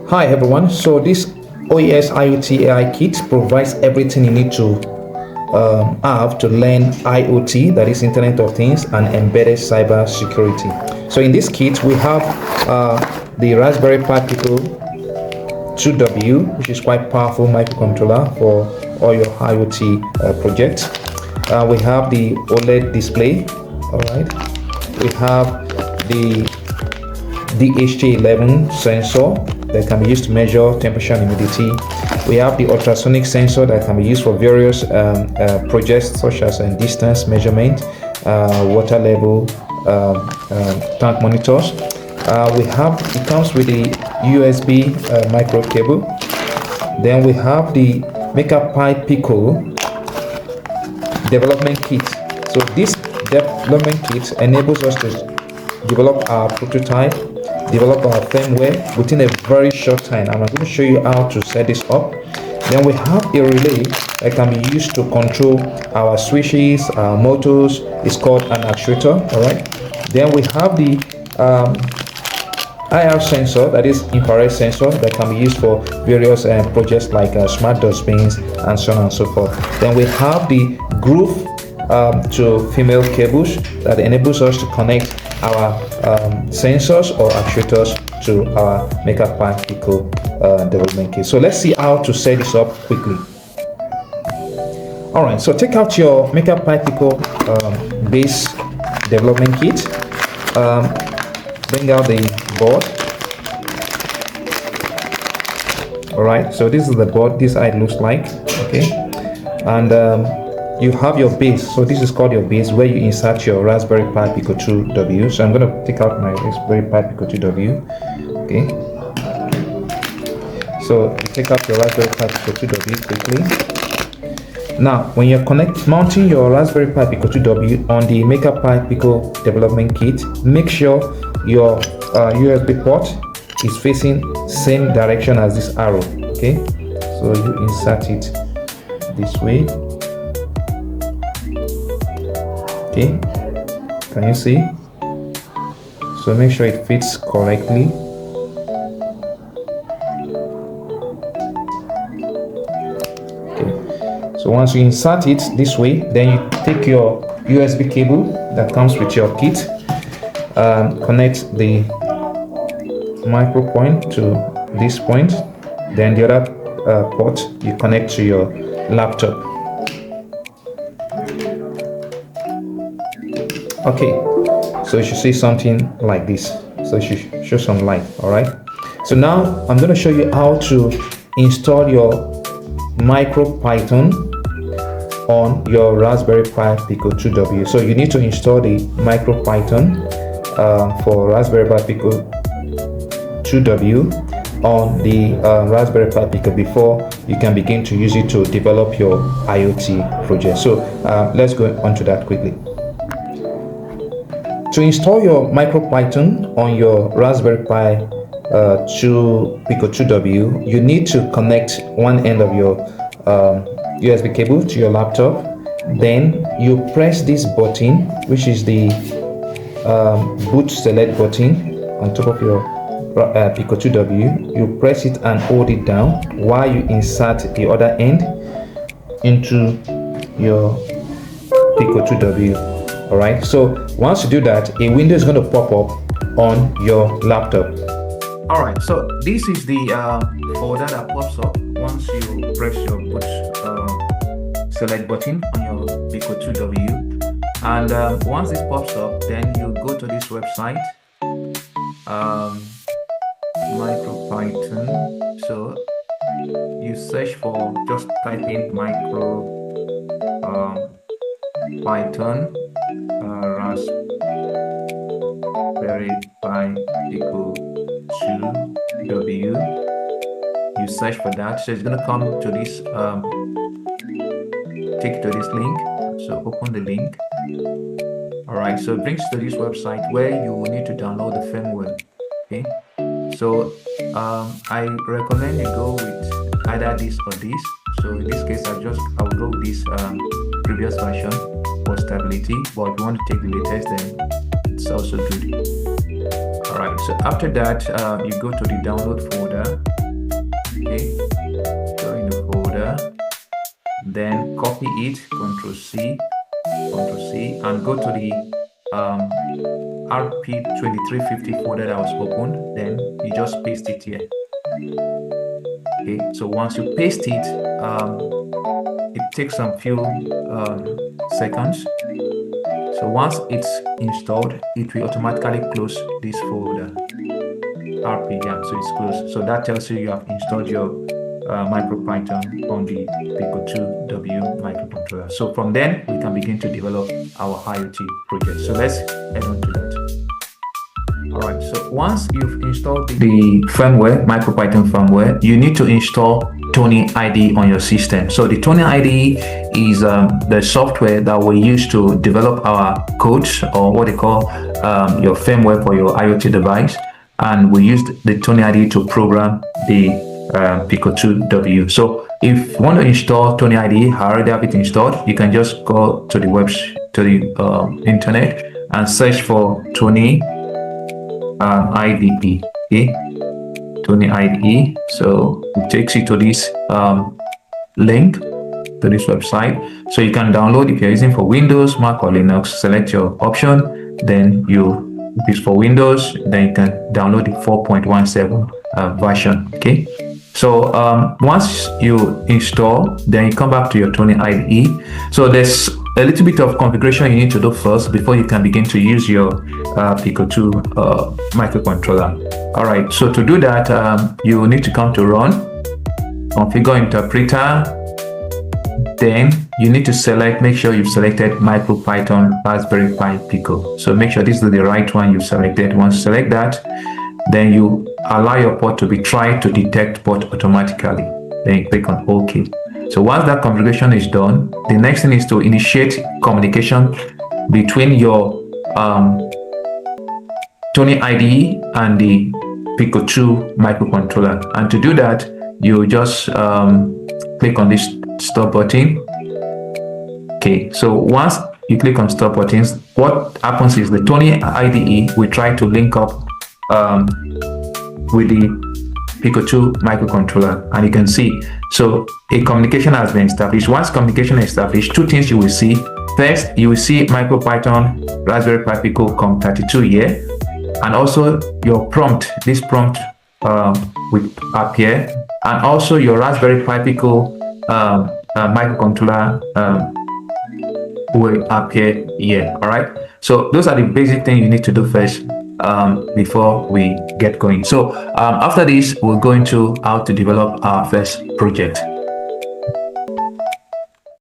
Hi everyone, so this OES IoT AI kit provides everything you need to have to learn IoT, that is Internet of Things, and embedded cyber security. So in this kit we have the Raspberry Pi Pico 2W, which is quite powerful microcontroller for all your IoT projects. We have the OLED display, all right. We have the DHT11 sensor that can be used to measure temperature and humidity. We have the ultrasonic sensor that can be used for various projects such as distance measurement, water level, tank monitors. It comes with the USB micro cable. Then we have the Raspberry Pi Pico development kit. So this development kit enables us to develop our prototype, develop our firmware within a very short time. I'm going to show you how to set this up. Then we have a relay that can be used to control our switches, our motors. It's called an actuator, all right. Then we have the IR sensor, that is infrared sensor, that can be used for various projects like smart dustbins and so on and so forth. Then we have the groove to female cables that enables us to connect our sensors or actuators to our Raspberry Pi Pico development kit. So let's see how to set this up quickly. All right, so take out your Raspberry Pi Pico base development kit. Bring out the board. All right, so this is the board. This is how it looks like. Okay, and you have your base. So this is called your base, where you insert your Raspberry Pi Pico 2W. So I'm going to take out my Raspberry Pi Pico 2W. Okay, so you take out your Raspberry Pi Pico 2W quickly. Now when you're mounting your Raspberry Pi Pico 2W on the Raspberry Pi Pico development kit, make sure your USB port is facing same direction as this arrow. Okay, so you insert it this way. Okay, can you see? So make sure it fits correctly. Okay, so once you insert it this way, then you take your USB cable that comes with your kit, connect the micro point to this point, then the other port you connect to your laptop. Okay, so you should see something like this. So it should show some light. All right, so now I'm going to show you how to install your MicroPython on your Raspberry Pi Pico 2W. So you need to install the MicroPython for Raspberry Pi Pico 2W on the Raspberry Pi Pico before you can begin to use it to develop your IoT project. So let's go on to that quickly. To install your MicroPython on your Raspberry Pi Pico 2W, you need to connect one end of your USB cable to your laptop. Then you press this button, which is the boot select button on top of your Pico 2W. You press it and hold it down while you insert the other end into your Pico 2W. All right, so once you do that, a window is going to pop up on your laptop. All right, so this is the folder that pops up once you press your boot select button on your Pico 2W. And once this pops up, then you go to this website, MicroPython. So you search for, just type in Python Raspberry Pi Pico 2W. You search for that, so it's gonna come to this take to this link. So open the link. All right, so it brings to this website where you will need to download the firmware. Okay, so I recommend you go with either this or this. So in this case, I will go with this previous version for stability, but if you want to take the latest, then it's also good. All right, so after that, you go to the download folder. Okay, go in the folder, then copy it, Ctrl C, and go to the RP2350 folder that was opened. Then you just paste it here. Okay, so once you paste it, it takes some few seconds. So once it's installed, it will automatically close this folder. RP, yeah, so it's closed. So that tells you have installed your MicroPython on the Pico 2W microcontroller. So from then, we can begin to develop our IoT project. So let's head on to that. All right, so once you've installed the firmware, MicroPython firmware, you need to install Tony IDE on your system. So the Tony IDE is the software that we use to develop our codes, or what they call your firmware for your IoT device. And we used the Tony IDE to program the Pico 2W. So if you want to install Tony IDE, I already have it installed. You can just go to the internet and search for Tony IDE. Okay, Tony IDE. So it takes you to this link to this website. So you can download if you're using for Windows, Mac, or Linux. Select your option. Then if it's for Windows, then you can download the 4.17 version. Okay. So once you install, then you come back to your Tony IDE. So there's a little bit of configuration you need to do first before you can begin to use your Pico 2 microcontroller. All right, so to do that, you need to come to Run, Configure Interpreter. Then you need to make sure you've selected MicroPython Raspberry Pi Pico. So make sure this is the right one you selected. Once you select that, then you allow your port to be tried to detect port automatically. Then you click on OK. So once that configuration is done, the next thing is to initiate communication between your Tony IDE and the Pico 2 microcontroller. And to do that, you just click on this stop button. Okay, so once you click on stop buttons, what happens is the Tony IDE will try to link up with the Pico 2 microcontroller, and you can see, so a communication has been established. Once communication is established, two things you will see. First, you will see MicroPython Raspberry Pi Pico COM32 here, and also your prompt. This prompt will appear, and also your Raspberry Pi Pico microcontroller will appear here. All right, so those are the basic things you need to do first before we get going. So after this, we'll go into how to develop our first project.